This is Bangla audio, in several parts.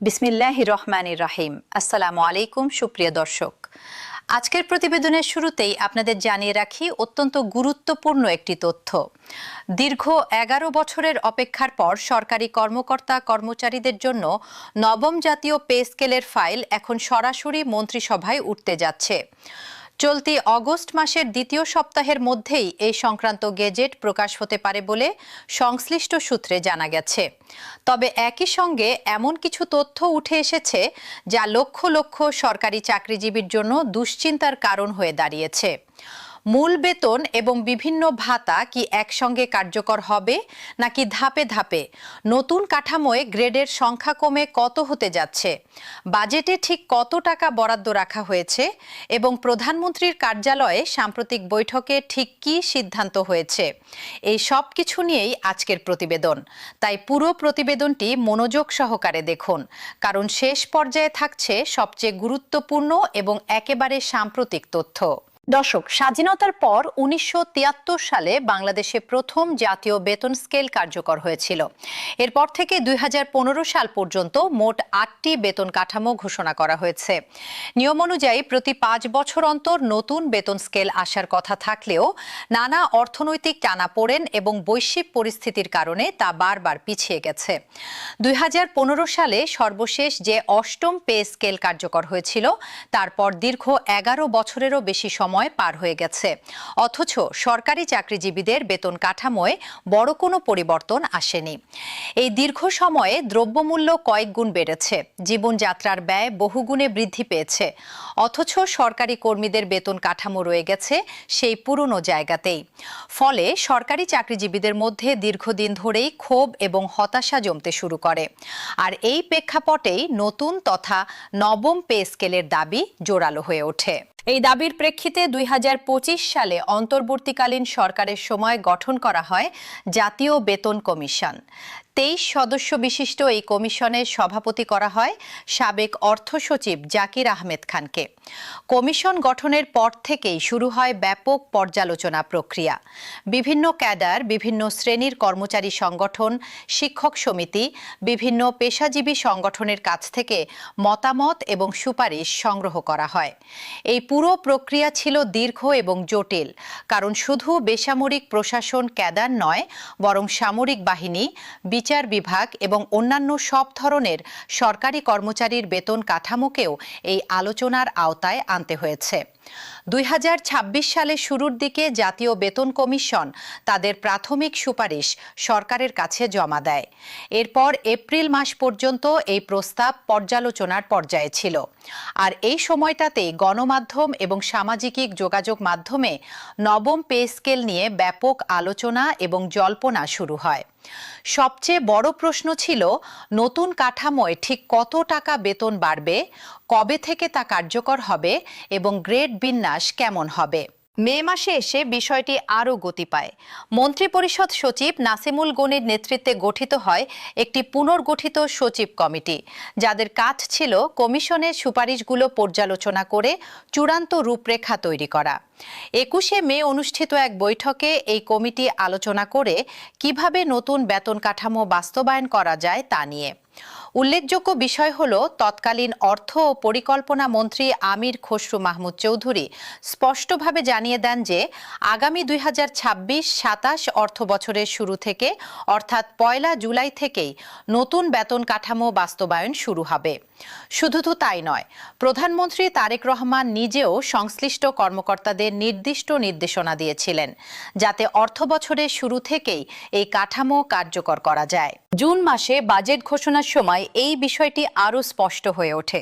বিসমিল্লাহির রহমানির রহিম। আসসালামু আলাইকুম সুপ্রিয় দর্শক, আজকের প্রতিবেদনের শুরুতেই আপনাদের জানিয়ে রাখি অত্যন্ত গুরুত্বপূর্ণ একটি তথ্য। দীর্ঘ 11 বছরের অপেক্ষার পর সরকারি কর্মকর্তা কর্মচারীদের জন্য নবম জাতীয় পে স্কেলের ফাইল এখন সরাসরি মন্ত্রিসভায় উঠতে যাচ্ছে। চলতি অগস্ট মাসের দ্বিতীয় সপ্তাহের মধ্যেই এই সংক্রান্ত গেজেট প্রকাশ হতে পারে বলে সংশ্লিষ্ট সূত্রে জানা গেছে। তবে একই সঙ্গে এমন কিছু তথ্য উঠে এসেছে যা লক্ষ লক্ষ সরকারি চাকরিজীবীর জন্য দুশ্চিন্তার কারণ হয়ে দাঁড়িয়েছে। মূল বেতন এবং বিভিন্ন ভাতা কি একসঙ্গে কার্যকর হবে নাকি ধাপে ধাপে? নতুন কাঠামোয় গ্রেডের সংখ্যা কমে কত হতে যাচ্ছে? বাজেটে ঠিক কত টাকা বরাদ্দ রাখা হয়েছে এবং প্রধানমন্ত্রীর কার্যালয়ে সাম্প্রতিক বৈঠকে ঠিক কী সিদ্ধান্ত হয়েছে? এই সব কিছু নিয়েই আজকের প্রতিবেদন। তাই পুরো প্রতিবেদনটি মনোযোগ সহকারে দেখুন, কারণ শেষ পর্যায়ে থাকছে সবচেয়ে গুরুত্বপূর্ণ এবং একেবারে সাম্প্রতিক তথ্য। দর্শক, স্বাধীনতার পর 1973 সালে বাংলাদেশে প্রথম জাতীয় বেতন স্কেল কার্যকর হয়েছিল। এরপর থেকে 2015 সাল পর্যন্ত মোট 8টি বেতন কাঠামো ঘোষণা করা হয়েছে। নিয়ম অনুযায়ী প্রতি 5 বছর অন্তর নতুন বেতন স্কেল আসার কথা থাকলেও নানা অর্থনৈতিক টানাপোড়েন এবং বৈশ্বিক পরিস্থিতির কারণে তা বারবার পিছিয়ে গেছে। 2015 সালে সর্বশেষ যে 8ম পে স্কেল কার্যকর হয়েছিল, তারপর দীর্ঘ 11 বছরেরও বেশি সময় পার হয়ে গেছে, অথচ সরকারি চাকরিজীবীদের বেতন কাঠামোয় বড় কোনো পরিবর্তন আসেনি। এই দীর্ঘ সময়ে দ্রব্যমূল্য কয়েক গুণ বেড়েছে, জীবনযাত্রার ব্যয় বহুগুণে বৃদ্ধি পেয়েছে, অথচ সরকারি কর্মীদের বেতন কাঠামো রয়ে গেছে সেই পুরনো জায়গাতেই। ফলে সরকারি চাকরিজীবীদের মধ্যে দীর্ঘদিন ধরেই ক্ষোভ এবং হতাশা জমতে শুরু করে। আর এই প্রেক্ষাপটেই নতুন তথা নবম পে স্কেলের দাবি জোরালো হয়ে ওঠে। এই দাবির প্রেক্ষিতে 2025 সালে অন্তর্বর্তীকালীন সরকারের সময় গঠন করা হয় জাতীয় বেতন কমিশন। 23 সদস্য বিশিষ্ট এই কমিশনের সভাপতি করা হয় সাবেক অর্থ সচিব জাকির আহমেদ খানকে। কমিশন গঠনের পর থেকেই শুরু হয় ব্যাপক পর্যালোচনা প্রক্রিয়া। বিভিন্ন ক্যাডার, বিভিন্ন শ্রেণীর কর্মচারী সংগঠন, শিক্ষক সমিতি, বিভিন্ন পেশাজীবী সংগঠনের কাছ থেকে মতামত এবং সুপারিশ সংগ্রহ করা হয়। এই পুরো প্রক্রিয়া ছিল দীর্ঘ এবং জটিল, কারণ শুধু বেসামরিক প্রশাসন ক্যাডার নয়, বরং সামরিক বাহিনী, বিচার বিভাগ এবং অন্যান্য সব ধরনের সরকারি কর্মচারীর বেতন কাঠামোকেও এই আলোচনার আওতায় আনতে হয়েছে। 2026 সালের শুরুর দিকে জাতীয় বেতন কমিশন তাদের প্রাথমিক সুপারিশ সরকারের কাছে জমা দেয়। এরপর এপ্রিল মাস পর্যন্ত এই প্রস্তাব পর্যালোচনার পর্যায়ে ছিল। আর এই সময়টাতে গণমাধ্যম এবং সামাজিক যোগাযোগ মাধ্যমে নবম পে স্কেল নিয়ে ব্যাপক আলোচনা এবং জল্পনা শুরু হয়। সবচেয়ে বড় প্রশ্ন ছিল, নতুন কাঠামোয় ঠিক কত টাকা বেতন বাড়বে, কবে থেকে তা কার্যকর হবে এবং গ্রেড বিন্যাস কেমন হবে। মে মাসে এসে বিষয়টি আরও গতি পায়। মন্ত্রিপরিষদ সচিব নাসিমুল গনির নেতৃত্বে গঠিত হয় একটি পুনর্গঠিত সচিব কমিটি, যাদের কাজ ছিল কমিশনের সুপারিশগুলো পর্যালোচনা করে চূড়ান্ত রূপরেখা তৈরি করা। 21শে মে অনুষ্ঠিত এক বৈঠকে এই কমিটি আলোচনা করে কিভাবে নতুন বেতন কাঠামো বাস্তবায়ন করা যায় তা নিয়ে। উল্লেখযোগ্য বিষয় হল, তৎকালীন অর্থ ও পরিকল্পনা মন্ত্রী আমির খসরু মাহমুদ চৌধুরী স্পষ্টভাবে জানিয়ে দেন যে আগামী 2026-27 অর্থ বছরের শুরু থেকে, অর্থাৎ 1 জুলাই থেকেই নতুন বেতন কাঠামো বাস্তবায়ন শুরু হবে। শুধু তাই নয়, প্রধানমন্ত্রী তারেক রহমান নিজেও সংশ্লিষ্ট কর্মকর্তাদের নির্দিষ্ট নির্দেশনা দিয়েছিলেন, যাতে অর্থ বছরের শুরু থেকেই এই কাঠামো কার্যকর করা যায়। জুন মাসে বাজেট ঘোষণার সময় এই বিষয়টি আরও স্পষ্ট হয়ে ওঠে।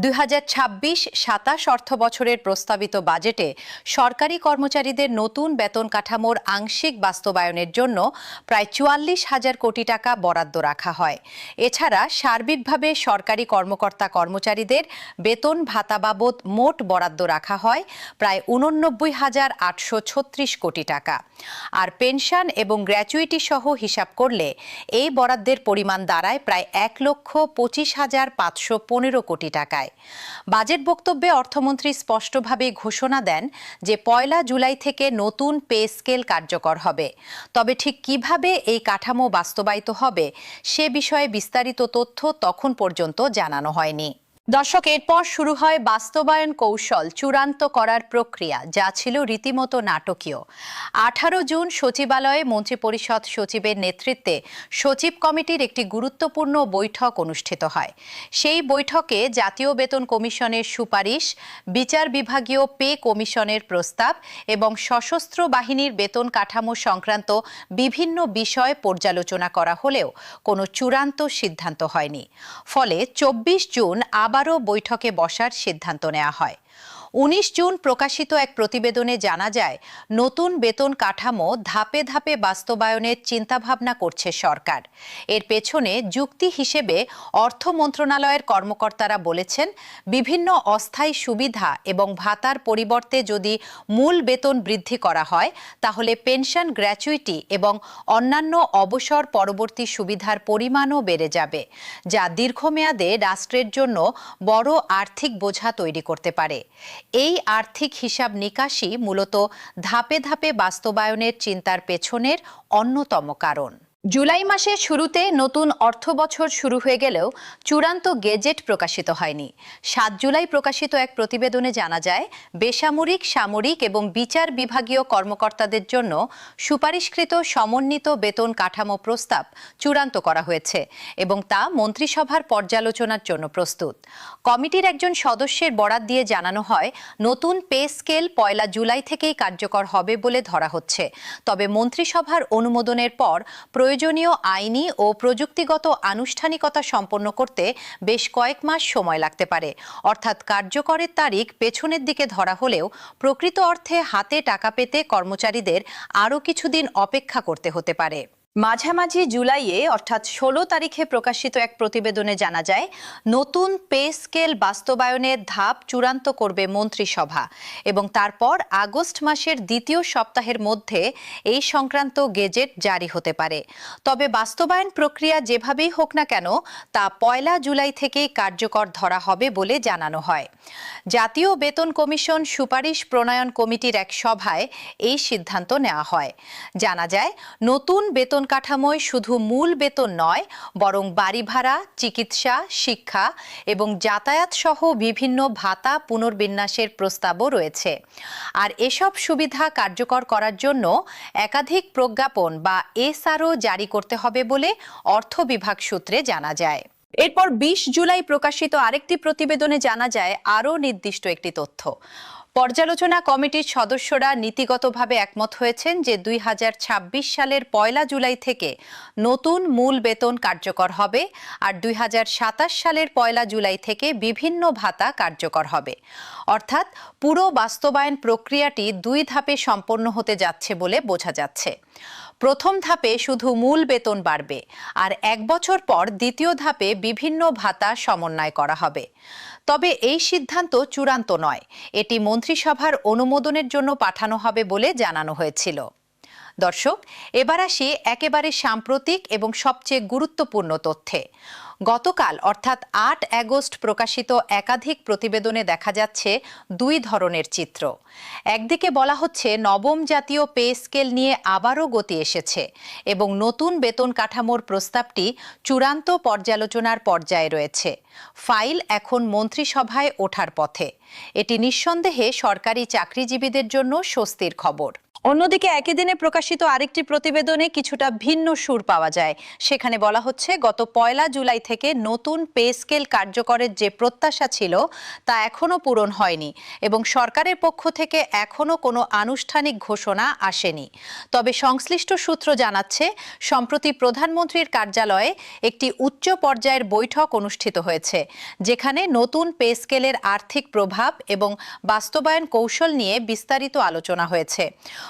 2026-27 অর্থ বছরের প্রস্তাবিত বাজেটে সরকারি কর্মচারীদের নতুন বেতন কাঠামোর আংশিক বাস্তবায়নের জন্য প্রায় 44,000 কোটি টাকা বরাদ্দ রাখা হয়। এছাড়া সার্বিকভাবে সরকারি কর্মকর্তা কর্মচারীদের বেতন ভাতা বাবদ মোট বরাদ্দ রাখা হয় প্রায় 89,836 কোটি টাকা। আর পেনশন এবং গ্র্যাচুইটি সহ হিসাব করলে এই বরাদ্দের পরিমাণ দাঁড়ায় প্রায় 1,25,515 কোটি টাকায়। বাজেট বক্তব্যে অর্থমন্ত্রী স্পষ্টভাবে ঘোষণা দেন যে 1 জুলাই থেকে নতুন পে স্কেল কার্যকর হবে। তবে ঠিক কিভাবে এই কাঠামো বাস্তবায়িত হবে সে বিষয়ে বিস্তারিত তথ্য তখন পর্যন্ত জানানো হয়নি। দর্শক, এরপর শুরু হয় বাস্তবায়ন কৌশল চূড়ান্ত করার প্রক্রিয়া, যা ছিল রীতিমতো নাটকীয়। 18 জুন সচিবালয়ে মন্ত্রিপরিষদ সচিবের নেতৃত্বে সচিব কমিটির একটি গুরুত্বপূর্ণ বৈঠক অনুষ্ঠিত হয়। সেই বৈঠকে জাতীয় বেতন কমিশনের সুপারিশ, বিচার বিভাগীয় পে কমিশনের প্রস্তাব এবং সশস্ত্র বাহিনীর বেতন কাঠামো সংক্রান্ত বিভিন্ন বিষয় পর্যালোচনা করা হলেও কোনো চূড়ান্ত সিদ্ধান্ত হয়নি। ফলে 24 জুন আবারও বৈঠকে বসার সিদ্ধান্ত নেওয়া হয়। 19 জুন প্রকাশিত এক প্রতিবেদনে জানা যায়, নতুন বেতন কাঠামো ধাপে ধাপে বাস্তবায়নের চিন্তাভাবনা করছে সরকার। এর পেছনে যুক্তি হিসেবে অর্থ মন্ত্রণালয়ের কর্মকর্তারা বলেছেন, বিভিন্ন অস্থায়ী সুবিধা এবং ভাতার পরিবর্তে যদি মূল বেতন বৃদ্ধি করা হয় তাহলে পেনশন গ্র্যাচুইটি এবং অন্যান্য অবসর পরবর্তী সুবিধার পরিমাণও বেড়ে যাবে, যা দীর্ঘমেয়াদে রাষ্ট্রের জন্য বড় আর্থিক বোঝা তৈরি করতে পারে। এই আর্থিক হিসাব নিকাশই মূলত ধাপে ধাপে বাস্তবায়নের চিন্তার পেছনের অন্যতম কারণ। জুলাই মাসের শুরুতে নতুন অর্থবছর শুরু হয়ে গেলেও চূড়ান্ত গেজেট প্রকাশিত হয়নি। 7 জুলাই প্রকাশিত এক প্রতিবেদনে জানা যায়, বেসামরিক, সামরিক এবং বিচার বিভাগীয় কর্মকর্তাদের জন্য সুপারিশকৃত সমন্বিত বেতন কাঠামো প্রস্তাব চূড়ান্ত করা হয়েছে এবং তা মন্ত্রিসভার পর্যালোচনার জন্য প্রস্তুত। কমিটির একজন সদস্যের বরাত দিয়ে জানানো হয়, নতুন পে স্কেল 1 জুলাই থেকেই কার্যকর হবে বলে ধরা হচ্ছে। তবে মন্ত্রিসভার অনুমোদনের পর প্রয়োজনীয় আইনি ও প্রযুক্তিগত আনুষ্ঠানিকতা সম্পন্ন করতে বেশ কয়েক মাস সময় লাগতে পারে। অর্থাৎ কার্যকরের তারিখ পেছনের দিকে ধরা হলেও প্রকৃত অর্থে হাতে টাকা পেতে কর্মচারীদের আরও কিছুদিন অপেক্ষা করতে হতে পারে। মাঝামাঝি জুলাইয়ে অর্থাৎ 16 তারিখে প্রকাশিত এক প্রতিবেদনে জানা যায়, নতুন পে স্কেল বাস্তবায়নের ধাপ চূড়ান্ত করবে মন্ত্রিসভা এবং তারপর আগস্ট মাসের দ্বিতীয় সপ্তাহের মধ্যে এই সংক্রান্ত গেজেট জারি হতে পারে। তবে বাস্তবায়ন প্রক্রিয়া যেভাবেই হোক না কেন তা 1 জুলাই থেকেই কার্যকর ধরা হবে বলে জানানো হয়। জাতীয় বেতন কমিশন সুপারিশ প্রণয়ন কমিটির এক সভায় এই সিদ্ধান্ত নেওয়া হয়। জানা যায়, নতুন বেতন কাঠামোয় শুধু মূল বেতন নয়, বরং বাড়ি ভাড়া, চিকিৎসা, শিক্ষা এবং যাতায়াত সহ বিভিন্ন ভাতা পুনর্বিন্যাসের প্রস্তাবও রয়েছে। আর এসব সুবিধা কার্যকর করার জন্য একাধিক প্রজ্ঞাপন বা এসআরও জারি করতে হবে বলে অর্থ বিভাগ সূত্রে জানা যায়। এরপর 20 জুলাই প্রকাশিত আরেকটি প্রতিবেদনে জানা যায় আরও নির্দিষ্ট একটি তথ্য। পর্যালোচনা কমিটির সদস্যরা নীতিগতভাবে একমত হয়েছেন যে 2026 সালের 1 জুলাই থেকে নতুন মূল বেতন কার্যকর হবে আর 2027 সালের 1 জুলাই থেকে বিভিন্ন ভাতা কার্যকর হবে। অর্থাৎ পুরো বাস্তবায়ন প্রক্রিয়াটি 2 ধাপে সম্পন্ন হতে যাচ্ছে বলে বোঝা যাচ্ছে। প্রথম ধাপে শুধু মূল বেতন বাড়বে আর 1 বছর পর দ্বিতীয় ধাপে বিভিন্ন ভাতা সমন্বয় করা হবে। তবে এই সিদ্ধান্ত চূড়ান্ত নয়, এটি মন্ত্রিসভার অনুমোদনের জন্য পাঠানো হবে বলে জানানো হয়েছিল। দর্শক, এবার আসি একেবারে সাম্প্রতিক এবং সবচেয়ে গুরুত্বপূর্ণ তথ্যে। গতকাল অর্থাৎ 8 আগস্ট প্রকাশিত একাধিক প্রতিবেদনে দেখা যাচ্ছে 2 ধরনের চিত্র। একদিকে বলা হচ্ছে নবম জাতীয় পে স্কেল নিয়ে আবারও গতি এসেছে এবং নতুন বেতন কাঠামোর প্রস্তাবটি চূড়ান্ত পর্যালোচনার পর্যায়ে রয়েছে। ফাইল এখন মন্ত্রিসভায় ওঠার পথে। এটি নিঃসন্দেহে সরকারি চাকরিজীবীদের জন্য স্বস্তির খবর। অন্যদিকে একই দিনে প্রকাশিত আরেকটি প্রতিবেদনে কিছুটা ভিন্ন সুর পাওয়া যায়। সেখানে বলা হচ্ছে, গত 1 জুলাই থেকে নতুন পে স্কেল কার্যকরের যে প্রত্যাশা ছিল তা এখনো পূরণ হয়নি এবং সরকারের পক্ষ থেকে এখনো কোনো আনুষ্ঠানিক ঘোষণা আসেনি। তবে সংশ্লিষ্ট সূত্র জানাচ্ছে, সম্প্রতি প্রধানমন্ত্রীর কার্যালয়ে একটি উচ্চ পর্যায়ের বৈঠক অনুষ্ঠিত হয়েছে, যেখানে নতুন পে স্কেলের আর্থিক প্রভাব এবং বাস্তবায়ন কৌশল নিয়ে বিস্তারিত আলোচনা হয়েছে।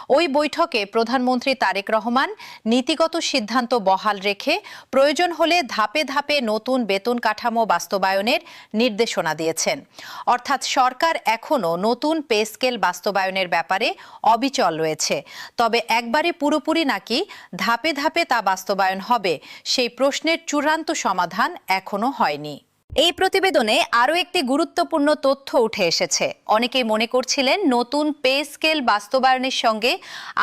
ওই বৈঠকে প্রধানমন্ত্রী তারেক রহমান নীতিগত সিদ্ধান্ত বহাল রেখে প্রয়োজন হলে ধাপে ধাপে নতুন বেতন কাঠামো বাস্তবায়নের নির্দেশনা দিয়েছেন। অর্থাৎ সরকার এখনও নতুন পে স্কেল বাস্তবায়নের ব্যাপারে অবিচল রয়েছে। তবে একবারে পুরোপুরি নাকি ধাপে ধাপে তা বাস্তবায়ন হবে, সেই প্রশ্নের চূড়ান্ত সমাধান এখনো হয়নি। এই প্রতিবেদনে আরও একটি গুরুত্বপূর্ণ তথ্য উঠে এসেছে। অনেকেই মনে করছিলেন নতুন পে স্কেল বাস্তবায়নের সঙ্গে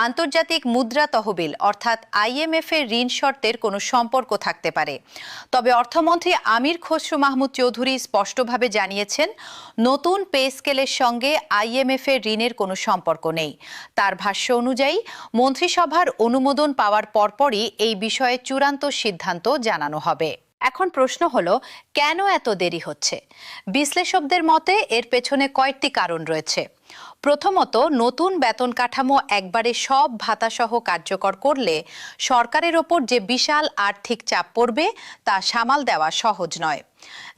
আন্তর্জাতিক মুদ্রা তহবিল অর্থাৎ IMF এর ঋণ শর্তের কোনো সম্পর্ক থাকতে পারে। তবে অর্থমন্ত্রী আমির খসরু মাহমুদ চৌধুরী স্পষ্টভাবে জানিয়েছেন, নতুন পে স্কেলের সঙ্গে IMF এর ঋণের কোনো সম্পর্ক নেই। তার ভাষ্য অনুযায়ী মন্ত্রিসভার অনুমোদন পাওয়ার পরপরই এই বিষয়ে চূড়ান্ত সিদ্ধান্ত জানানো হবে। এখন প্রশ্ন হলো, কেন এত দেরি হচ্ছে? বিশ্লেষকদের মতে এর পেছনে কয়েকটি কারণ রয়েছে। প্রথমত, নতুন বেতন কাঠামো একবারে সব ভাতাসহ কার্যকর করলে সরকারের ওপর যে বিশাল আর্থিক চাপ পড়বে তা সামাল দেওয়া সহজ নয়।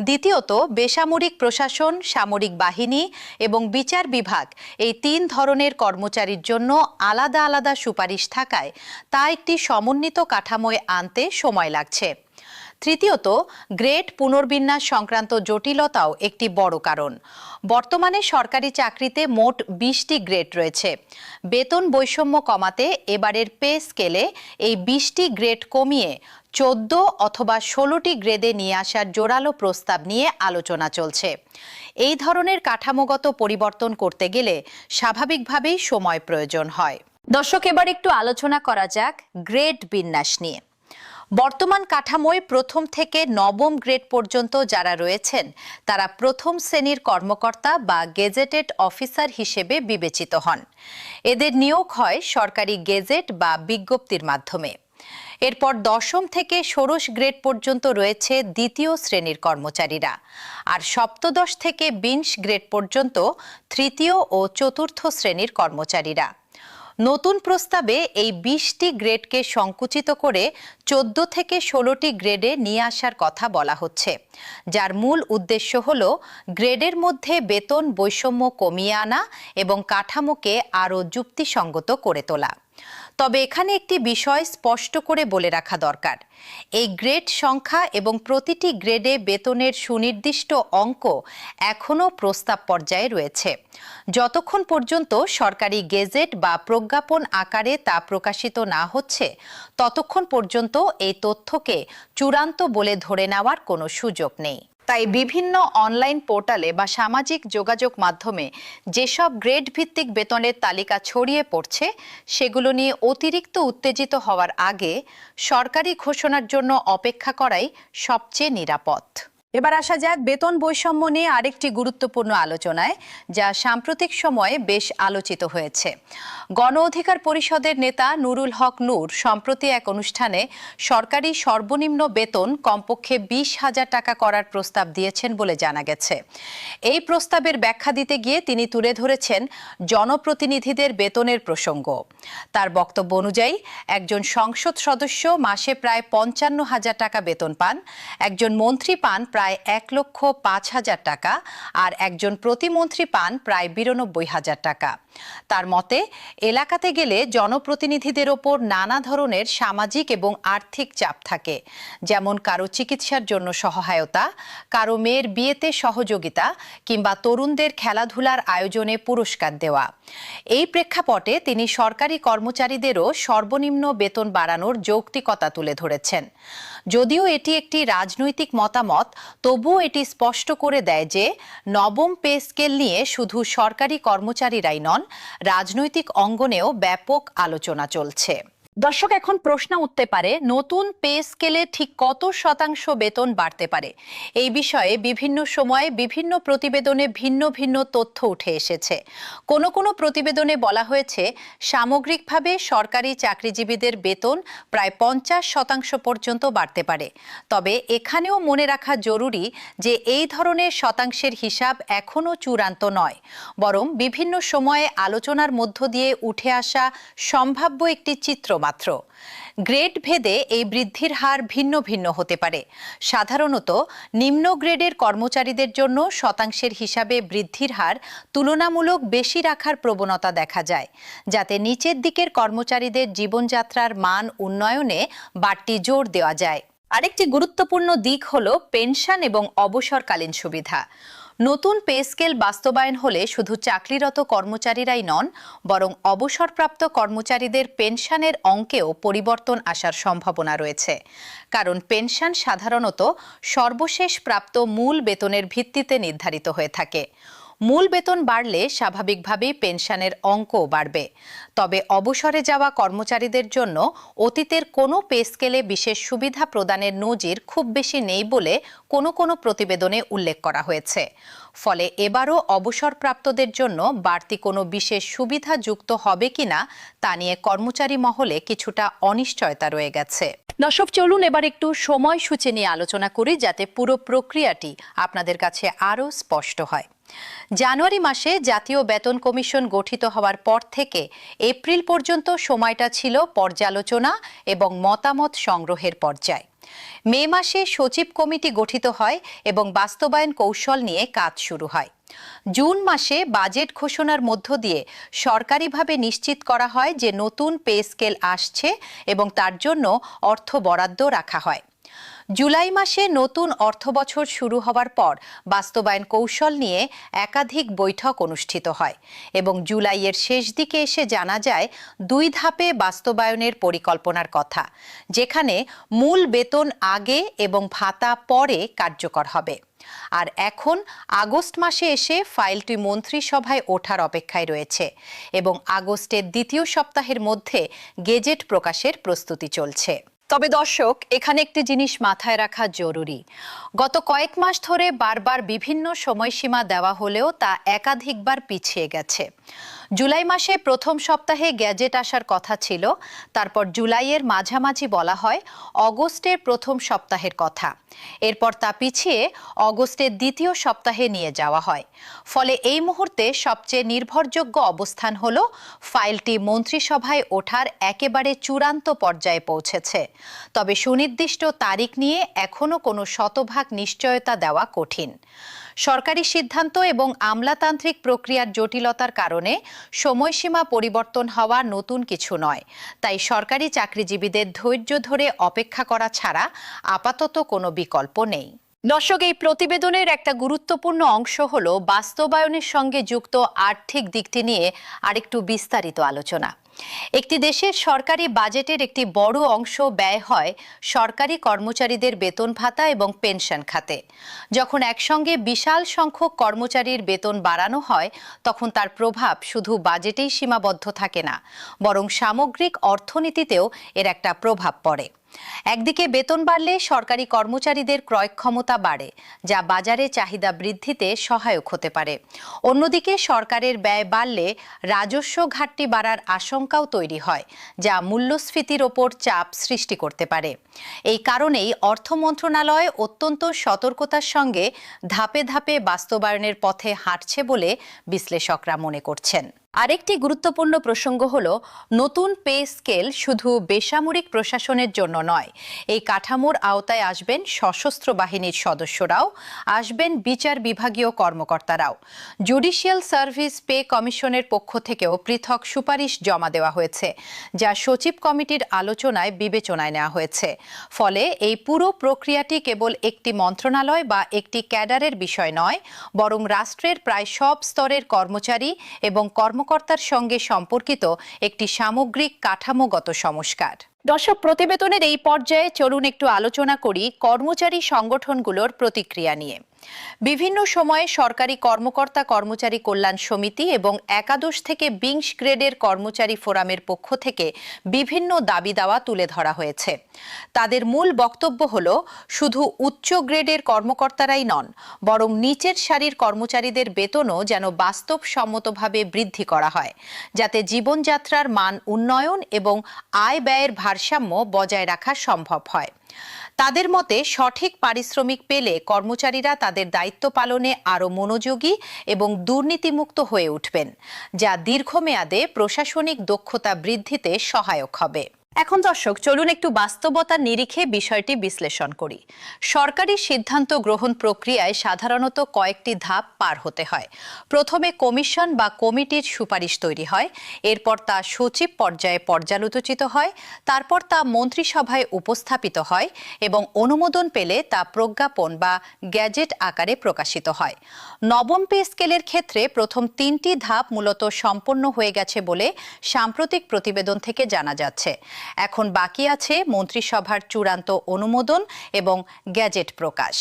দ্বিতীয়ত, বেসামরিক প্রশাসন, সামরিক বাহিনী এবং বিচার বিভাগ এই 3 ধরনের কর্মচারীর জন্য আলাদা আলাদা সুপারিশ থাকায় তা একটি সমন্বিত কাঠামোয় আনতে সময় লাগছে। তৃতীয়ত, গ্রেড পুনর্বিন্যাস সংক্রান্ত জটিলতাও একটি বড় কারণ। বর্তমানে সরকারি চাকরিতে মোট 20টি গ্রেড রয়েছে। বেতন বৈষম্য কমাতে এবারের পে স্কেলে এই 20টি গ্রেড কমিয়ে 14 অথবা 16টি গ্রেডে নিয়ে আসার জোরালো প্রস্তাব নিয়ে আলোচনা চলছে। এই ধরনের কাঠামোগত পরিবর্তন করতে গেলে স্বাভাবিকভাবেই সময় প্রয়োজন হয়। দর্শক, এবার একটু আলোচনা করা যাক গ্রেড বিন্যাস নিয়ে। বর্তমান কাঠামোয় প্রথম থেকে নবম গ্রেড পর্যন্ত যারা রয়েছেন তারা প্রথম শ্রেণীর কর্মকর্তা বা গেজেটেড অফিসার হিসেবে বিবেচিত হন। এদের নিয়োগ হয় সরকারি গেজেট বা বিজ্ঞপ্তির মাধ্যমে। এরপর দশম থেকে ষোড়শ গ্রেড পর্যন্ত রয়েছে দ্বিতীয় শ্রেণীর কর্মচারীরা, আর সপ্তদশ থেকে 20 গ্রেড পর্যন্ত তৃতীয় ও চতুর্থ শ্রেণীর কর্মচারীরা। নতুন প্রস্তাবে এই 20টি গ্রেডকে সংকুচিত করে 14 থেকে 16টি গ্রেডে নিয়ে আসার কথা বলা হচ্ছে, যার মূল উদ্দেশ্য হল গ্রেডের মধ্যে বেতন বৈষম্য কমিয়ে আনা এবং কাঠামোকে আরও যুক্তিসঙ্গত করে তোলা। তবে এখানে একটি বিষয় স্পষ্ট করে বলে রাখা দরকার, এই গ্রেড সংখ্যা এবং প্রতিটি গ্রেডে বেতনের সুনির্দিষ্ট অঙ্ক এখনও প্রস্তাব পর্যায়ে রয়েছে। যতক্ষণ পর্যন্ত সরকারি গেজেট বা প্রজ্ঞাপন আকারে তা প্রকাশিত না হচ্ছে, ততক্ষণ পর্যন্ত এই তথ্যকে চূড়ান্ত বলে ধরে নেওয়ার কোনো সুযোগ নেই। তাই বিভিন্ন অনলাইন পোর্টালে বা সামাজিক যোগাযোগ মাধ্যমে যেসব গ্রেড ভিত্তিক বেতনের তালিকা ছড়িয়ে পড়ছে, সেগুলো নিয়ে অতিরিক্ত উত্তেজিত হওয়ার আগে সরকারি ঘোষণার জন্য অপেক্ষা করাই সবচেয়ে নিরাপদ। এবার আসা যাক বেতন বৈষম্য নিয়ে আরেকটি গুরুত্বপূর্ণ আলোচনায়, যা সাম্প্রতিক সময়ে বেশ আলোচিত হয়েছে। গণ অধিকার পরিষদের নেতা নুরুল হক নূর সম্প্রতি এক অনুষ্ঠানে সরকারি সর্বনিম্ন বেতন কমপক্ষে 20,000 টাকা করার প্রস্তাব দিয়েছেন বলে জানা গেছে। এই প্রস্তাবের ব্যাখ্যা দিতে গিয়ে তিনি তুলে ধরেছেন জনপ্রতিনিধিদের বেতনের প্রসঙ্গ। তার বক্তব্য অনুযায়ী একজন সংসদ সদস্য মাসে প্রায় 55,000 টাকা বেতন পান, একজন মন্ত্রী পান প্রায় 1,05,000 টাকা, আর একজন প্রতিমন্ত্রী পান প্রায় 92,000 টাকা। তার মতে, এলাকাতে গেলে জনপ্রতিনিধিদের ওপর নানা ধরনের সামাজিক এবং আর্থিক চাপ থাকে, যেমন কারো চিকিৎসার জন্য সহায়তা, কারো মেয়ের বিয়েতে সহযোগিতা কিংবা তরুণদের খেলাধুলার আয়োজনে পুরস্কার দেওয়া। এই প্রেক্ষাপটে তিনি সরকারি কর্মচারীদেরও সর্বনিম্ন বেতন বাড়ানোর যৌক্তিকতা তুলে ধরেছেন। যদিও এটি একটি রাজনৈতিক মতামত, তবুও এটি স্পষ্ট করে দেয় যে নবম পে স্কেল নিয়ে শুধু সরকারি কর্মচারীরাই নন, রাজনৈতিক অঙ্গনেও ব্যাপক আলোচনা চলছে। দর্শক, এখন প্রশ্ন উঠতে পারে, নতুন পে স্কেলে ঠিক কত শতাংশ বেতন বাড়তে পারে? এই বিষয়ে বিভিন্ন সময়ে বিভিন্ন প্রতিবেদনে ভিন্ন ভিন্ন তথ্য উঠে এসেছে। কোনো কোনো প্রতিবেদনে বলা হয়েছে সামগ্রিকভাবে সরকারি চাকরিজীবীদের বেতন প্রায় 50% পর্যন্ত বাড়তে পারে। তবে এখানেও মনে রাখা জরুরি যে এই ধরনের শতাংশের হিসাব এখনও চূড়ান্ত নয়, বরং বিভিন্ন সময়ে আলোচনার মধ্য দিয়ে উঠে আসা সম্ভাব্য একটি চিত্র মাত্র। গ্রেড ভেদে এই বৃদ্ধির হার ভিন্ন ভিন্ন হতে পারে। সাধারণত নিম্ন গ্রেডের কর্মচারীদের জন্য শতাংশের হিসাবে বৃদ্ধির হার তুলনামূলক বেশি রাখার প্রবণতা দেখা যায়, যাতে নিচের দিকের কর্মচারীদের জীবনযাত্রার মান উন্নয়নে বাড়তি জোর দেওয়া যায়। আরেকটি গুরুত্বপূর্ণ দিক হল পেনশন এবং অবসরকালীন সুবিধা। নতুন পে স্কেল বাস্তবায়ন হলে শুধু চাকরিরত কর্মচারীরাই নন, বরং অবসরপ্রাপ্ত কর্মচারীদের পেনশনের অঙ্কেও পরিবর্তন আসার সম্ভাবনা রয়েছে। কারণ পেনশন সাধারণত সর্বশেষ প্রাপ্ত মূল বেতনের ভিত্তিতে নির্ধারিত হয়ে থাকে। মূল বেতন বাড়লে স্বাভাবিকভাবেই পেনশনের অঙ্কও বাড়বে। তবে অবসরে যাওয়া কর্মচারীদের জন্য অতীতের কোনো পে স্কেলে বিশেষ সুবিধা প্রদানের নজির খুব বেশি নেই বলে কোনো প্রতিবেদনে উল্লেখ করা হয়েছে। ফলে এবারও অবসরপ্রাপ্তদের জন্য বাড়তি কোনো বিশেষ সুবিধা যুক্ত হবে কিনা তা নিয়ে কর্মচারী মহলে কিছুটা অনিশ্চয়তা রয়ে গেছে। দর্শক, চলুন এবার একটু সময়সূচি নিয়ে আলোচনা করি, যাতে পুরো প্রক্রিয়াটি আপনাদের কাছে আরও স্পষ্ট হয়। জানুয়ারি মাসে জাতীয় বেতন কমিশন গঠিত হওয়ার পর থেকে এপ্রিল পর্যন্ত সময়টা ছিল পর্যালোচনা এবং মতামত সংগ্রহের পর্যায়। মে মাসে সচিব কমিটি গঠিত হয় এবং বাস্তবায়ন কৌশল নিয়ে কাজ শুরু হয়। জুন মাসে বাজেট ঘোষণার মধ্য দিয়ে সরকারিভাবে নিশ্চিত করা হয় যে নতুন পে স্কেল আসছে এবং তার জন্য অর্থ বরাদ্দ রাখা হয়। জুলাই মাসে নতুন অর্থবছর শুরু হওয়ার পর বাস্তবায়ন কৌশল নিয়ে একাধিক বৈঠক অনুষ্ঠিত হয় এবং জুলাইয়ের শেষ দিকে এসে জানা যায় 2 ধাপে বাস্তবায়নের পরিকল্পনার কথা, যেখানে মূল বেতন আগে এবং ভাতা পরে কার্যকর হবে। আর এখন আগস্ট মাসে এসে ফাইলটি মন্ত্রিসভায় ওঠার অপেক্ষায় রয়েছে এবং আগস্টের দ্বিতীয় সপ্তাহের মধ্যে গেজেট প্রকাশের প্রস্তুতি চলছে। তবে দর্শক, এখানে একটি জিনিস মাথায় রাখা জরুরি। গত কয়েক মাস ধরে বারবার বিভিন্ন সময়সীমা দেওয়া হলেও তা একাধিকবার পিছিয়ে গেছে। জুলাই মাসে প্রথম সপ্তাহে গ্যাজেট আসার কথা ছিল, তারপর জুলাইয়ের মাঝামাঝি বলা হয় অগস্টের প্রথম সপ্তাহের কথা। এরপর তা পিছিয়ে অগস্টের দ্বিতীয় সপ্তাহে নিয়ে যাওয়া হয়। ফলে এই মুহূর্তে সবচেয়ে নির্ভরযোগ্য অবস্থান হলো ফাইলটি মন্ত্রিসভায় ওঠার একেবারে চূড়ান্ত পর্যায়ে পৌঁছেছে। তবে সুনির্দিষ্ট তারিখ নিয়ে এখনো কোনো শতভাগ নিশ্চয়তা দেওয়া কঠিন। সরকারি সিদ্ধান্ত এবং আমলাতান্ত্রিক প্রক্রিয়ার জটিলতার কারণে সময়সীমা পরিবর্তন হওয়া নতুন কিছু নয়। তাই সরকারি চাকরিজীবীদের ধৈর্য ধরে অপেক্ষা করা ছাড়া আপাতত কোনো বিকল্প নেই। দর্শক, এই প্রতিবেদনের একটা গুরুত্বপূর্ণ অংশ হলো বাস্তবায়নের সঙ্গে যুক্ত আর্থিক দিকটি নিয়ে আরেকটু বিস্তারিত আলোচনা। একটি দেশের সরকারি বাজেটের একটি বড় অংশ ব্যয় হয় সরকারি কর্মচারীদের বেতন ভাতা এবং পেনশন খাতে। যখন একসঙ্গে বিশাল সংখ্যক কর্মচারীর বেতন বাড়ানো হয়, তখন তার প্রভাব শুধু বাজেটেই সীমাবদ্ধ থাকে না, বরং সামগ্রিক অর্থনীতিতেও এর একটা প্রভাব পড়ে। একদিকে বেতন বাড়লে সরকারি কর্মচারীদের ক্রয় ক্ষমতা বাড়ে, যা বাজারে চাহিদা বৃদ্ধিতে সহায়ক হতে পারে। অন্যদিকে সরকারের ব্যয় বাড়লে রাজস্ব ঘাটতি বাড়ার আশঙ্কাও তৈরি হয়, যা মূল্যস্ফীতির ওপর চাপ সৃষ্টি করতে পারে। এই কারণেই অর্থ মন্ত্রণালয় অত্যন্ত সতর্কতার সঙ্গে ধাপে ধাপে বাস্তবায়নের পথে হাঁটছে বলে বিশ্লেষকরা মনে করছেন। আরেকটি গুরুত্বপূর্ণ প্রসঙ্গ হলো নতুন পে স্কেল শুধু বেসামরিক প্রশাসনের জন্য নয়। এই কাঠামোর আওতায় আসবেন সশস্ত্র বাহিনীর সদস্যরাও, আসবেন বিচার বিভাগীয় কর্মকর্তারাও। জুডিশিয়াল সার্ভিস পে কমিশনের পক্ষ থেকেও পৃথক সুপারিশ জমা দেওয়া হয়েছে, যা সচিব কমিটির আলোচনায় বিবেচনায় নেওয়া হয়েছে। ফলে এই পুরো প্রক্রিয়াটি কেবল একটি মন্ত্রণালয় বা একটি ক্যাডারের বিষয় নয়, বরং রাষ্ট্রের প্রায় সব স্তরের কর্মচারী এবং কর্মকর্তার সঙ্গে সম্পর্কিত একটি সামগ্রিক কাঠামোগত সংস্কার। দর্শক, প্রতিবেদনের এই পর্যায়ে চলুন একটু আলোচনা করি কর্মচারী সংগঠনগুলোর প্রতিক্রিয়া নিয়ে। বিভিন্ন সময়ে সরকারি কর্মকর্তা কর্মচারী কল্যাণ সমিতি এবং 11 থেকে 20 গ্রেডের কর্মচারী ফোরামের পক্ষ থেকে বিভিন্ন দাবি দাওয়া তুলে ধরা হয়েছে। তাদের মূল বক্তব্য হলো শুধু উচ্চ গ্রেডের কর্মকর্তারাই নন, বরং নিচের সারির কর্মচারীদের বেতনও যেন বাস্তবসম্মতভাবে বৃদ্ধি করা হয়, যাতে জীবনযাত্রার মান উন্নয়ন এবং আয় ব্যয়ের ভারসাম্য বজায় রাখা সম্ভব হয়। তাদের মতে সঠিক পারিশ্রমিক পেলে কর্মচারীরা তাদের দায়িত্ব পালনে আরও মনোযোগী এবং দুর্নীতিমুক্ত হয়ে উঠবেন, যা দীর্ঘমেয়াদে প্রশাসনিক দক্ষতা বৃদ্ধিতে সহায়ক হবে। এখন দর্শক চলুন একটু বাস্তবতার নিরিখে বিষয়টি বিশ্লেষণ করি। সরকারি সিদ্ধান্ত গ্রহণ প্রক্রিয়ায় সাধারণত কয়েকটি ধাপ পার হতে হয়। প্রথমে কমিশন বা কমিটির সুপারিশ তৈরি হয়, এরপর তা সচিব পর্যায়ে পর্যালোচিত হয়, তারপর তা মন্ত্রিসভায় উপস্থাপিত হয় এবং অনুমোদন পেলে তা প্রজ্ঞাপন বা গ্যাজেট আকারে প্রকাশিত হয়। নবম পে স্কেলের ক্ষেত্রে প্রথম 3টি ধাপ মূলত সম্পন্ন হয়ে গেছে বলে সাম্প্রতিক প্রতিবেদন থেকে জানা যাচ্ছে। এখন বাকি আছে মন্ত্রিসভার চূড়ান্ত অনুমোদন এবং গ্যাজেট প্রকাশ।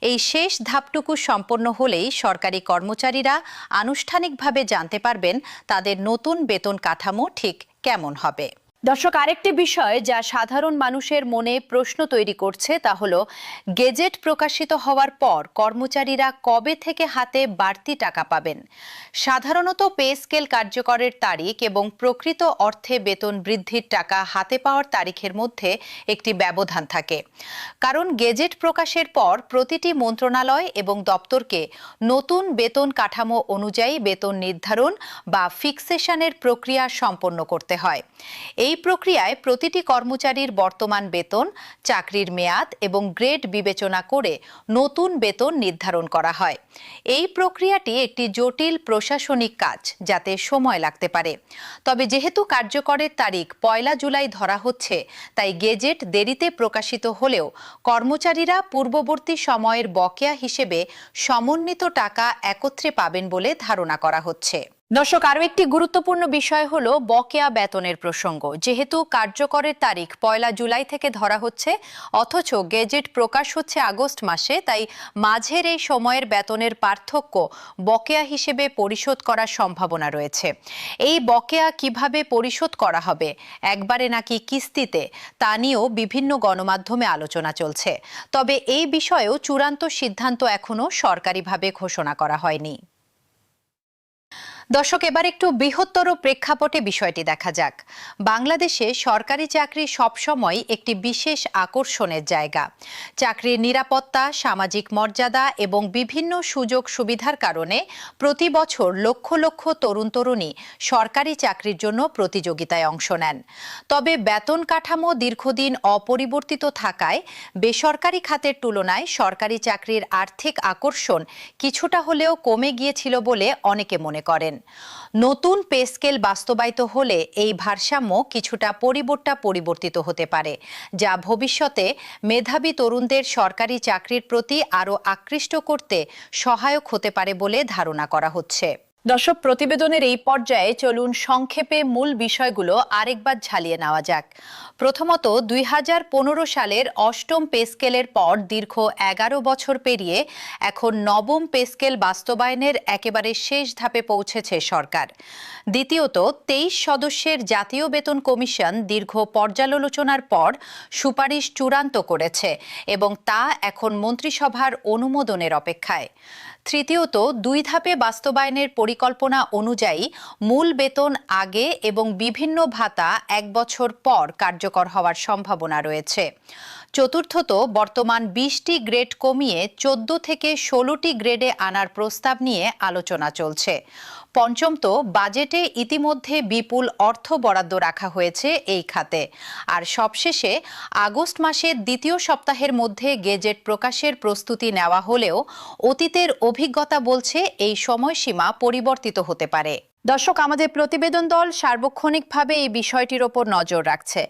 এই শেষ ধাপটুকু সম্পন্ন হলেই সরকারি কর্মচারীরা আনুষ্ঠানিকভাবে জানতে পারবেন তাদের নতুন বেতন কাঠামো ঠিক কেমন হবে। দর্শক, আরেকটি বিষয় যা সাধারণ মানুষের মনে প্রশ্ন তৈরি করছে তা হলো গেজেট প্রকাশিত হওয়ার পর কর্মচারীরা কবে থেকে হাতে বাড়তি টাকা পাবেন। সাধারণত পে স্কেল কার্যকরের তারিখ এবং প্রকৃত অর্থে বেতন বৃদ্ধির টাকা হাতে পাওয়ার তারিখের মধ্যে একটি ব্যবধান থাকে, কারণ গেজেট প্রকাশের পর প্রতিটি মন্ত্রণালয় এবং দপ্তরকে নতুন বেতন কাঠামো অনুযায়ী বেতন নির্ধারণ বা ফিক্সেশনের প্রক্রিয়া সম্পন্ন করতে হয়। এই প্রক্রিয়ায় প্রতিটি কর্মচারীর বর্তমান বেতন, চাকরির মেয়াদ এবং গ্রেড বিবেচনা করে নতুন বেতন নির্ধারণ করা হয়। এই প্রক্রিয়াটি একটি জটিল প্রশাসনিক কাজ, যাতে সময় লাগতে পারে। তবে যেহেতু কার্যকরের তারিখ 1 জুলাই ধরা হচ্ছে, তাই গেজেট দেরিতে প্রকাশিত হলেও কর্মচারীরা পূর্ববর্তী সময়ের বকেয়া হিসেবে সমন্বিত টাকা একত্রে পাবেন বলে ধারণা করা হচ্ছে। দর্শক, আরও একটি গুরুত্বপূর্ণ বিষয় হলো বকেয়া বেতনের প্রসঙ্গ। যেহেতু কার্যকরের তারিখ 1 জুলাই থেকে ধরা হচ্ছে, অথচ গেজেট প্রকাশ হচ্ছে আগস্ট মাসে, তাই মাঝের এই সময়ের বেতনের পার্থক্য বকেয়া হিসেবে পরিশোধ করার সম্ভাবনা রয়েছে। এই বকেয়া কিভাবে পরিশোধ করা হবে, একবারে নাকি কিস্তিতে, তা নিয়েও বিভিন্ন গণমাধ্যমে আলোচনা চলছে। তবে এই বিষয়েও চূড়ান্ত সিদ্ধান্ত এখনো সরকারিভাবে ঘোষণা করা হয়নি। দর্শক, এবার একটু বৃহত্তর প্রেক্ষাপটে বিষয়টি দেখা যাক। বাংলাদেশে সরকারি চাকরি সবসময় একটি বিশেষ আকর্ষণের জায়গা। চাকরির নিরাপত্তা, সামাজিক মর্যাদা এবং বিভিন্ন সুযোগ সুবিধার কারণে প্রতি বছর লক্ষ লক্ষ তরুণ তরুণী সরকারি চাকরির জন্য প্রতিযোগিতায় অংশ নেন। তবে বেতন কাঠামো দীর্ঘদিন অপরিবর্তিত থাকায় বেসরকারি খাতের তুলনায় সরকারি চাকরির আর্থিক আকর্ষণ কিছুটা হলেও কমে গিয়েছিল বলে অনেকে মনে করেন। নতুন পে স্কেল বাস্তবায়িত হলে এই ভারসাম্য কিছুটা পরিবর্তিত হতে পারে, যা ভবিষ্যতে মেধাবী তরুণদের সরকারি চাকরির প্রতি আরও আকৃষ্ট করতে সহায়ক হতে পারে বলে ধারণা করা হচ্ছে। দর্শক, প্রতিবেদনের এই পর্যায়ে চলুন সংক্ষেপে মূল বিষয়গুলো আরেকবার ঝালিয়ে নেওয়া যাক। প্রথমত, 2015 সালের 8ম পে স্কেলের পর দীর্ঘ 11 বছর পেরিয়ে এখন 9ম পে স্কেল বাস্তবায়নের একেবারে শেষ ধাপে পৌঁছেছে সরকার। দ্বিতীয়ত, 23 সদস্যের জাতীয় বেতন কমিশন দীর্ঘ পর্যালোচনার পর সুপারিশ চূড়ান্ত করেছে এবং তা এখন মন্ত্রিসভার অনুমোদনের অপেক্ষায়। তৃতীয়ত, 2 ধাপে বাস্তবায়নের পরিকল্পনা অনুযায়ী মূল বেতন আগে এবং বিভিন্ন ভাতা 1 বছর পর কার্যকর হওয়ার সম্ভাবনা রয়েছে। চতুর্থত, বর্তমান 20টি গ্রেড কমিয়ে 14 থেকে 16টি গ্রেডে আনার প্রস্তাব নিয়ে আলোচনা চলছে। পঞ্চমত, বাজেটে ইতিমধ্যে বিপুল অর্থ বরাদ্দ রাখা হয়েছে এই খাতে। আর সবশেষে, আগস্ট মাসের দ্বিতীয় সপ্তাহের মধ্যে গেজেট প্রকাশের প্রস্তুতি নেওয়া হলেও অতীতের অভিজ্ঞতা বলছে এই সময়সীমা পরিবর্তিত হতে পারে। দর্শক, আমাদের প্রতিবেদন দল সার্বক্ষণিকভাবে এই বিষয়টির ওপর নজর রাখছে।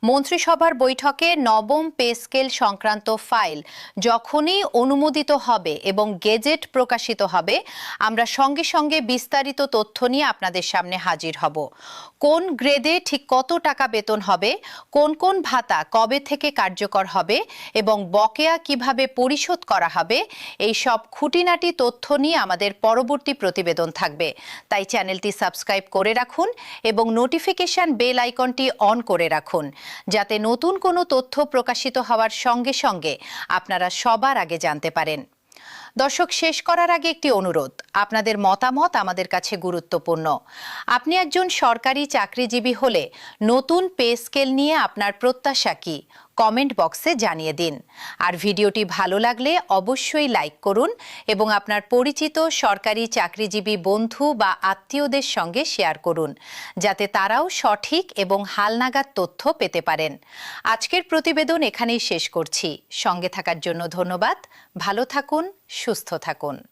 মন্ত্রিসভার বৈঠকে 9ম পে স্কেল সংক্রান্ত ফাইল যখনই অনুমোদিত হবে এবং গেজেট প্রকাশিত হবে, আমরা সঙ্গে সঙ্গে বিস্তারিত তথ্য নিয়ে আপনাদের সামনে হাজির হব। কোন গ্রেডে ঠিক কত টাকা বেতন হবে, কোন কোন ভাতা কবে থেকে কার্যকর হবে এবং বকেয়া কিভাবে পরিশোধ করা হবে, এই সব খুঁটিনাটি তথ্য নিয়ে আমাদের পরবর্তী প্রতিবেদন থাকবে। তাই চ্যানেলটি সাবস্ক্রাইব করে রাখুন এবং নোটিফিকেশন বেল আইকনটি অন করে রাখুন, যাতে নতুন কোনো তথ্য প্রকাশিত হওয়ার সঙ্গে সঙ্গে আপনারা সবার আগে জানতে পারেন। দর্শক, শেষ করার আগে একটি অনুরোধ, আপনাদের মতামত আমাদের কাছে গুরুত্বপূর্ণ। আপনি একজন সরকারি চাকরিজীবী হলে নতুন পে স্কেল নিয়ে আপনার প্রত্যাশা কি? কমেন্ট বক্সে জানিয়ে দিন। আর ভিডিওটি ভালো লাগলে অবশ্যই লাইক করুন এবং আপনার পরিচিত সরকারি চাকরিজীবী বন্ধু বা আত্মীয়দের সঙ্গে শেয়ার করুন, যাতে তারাও সঠিক এবং হালনাগাদ তথ্য পেতে পারেন। আজকের প্রতিবেদন এখানেই শেষ করছি। সঙ্গে থাকার জন্য ধন্যবাদ। ভালো থাকুন, সুস্থ থাকুন।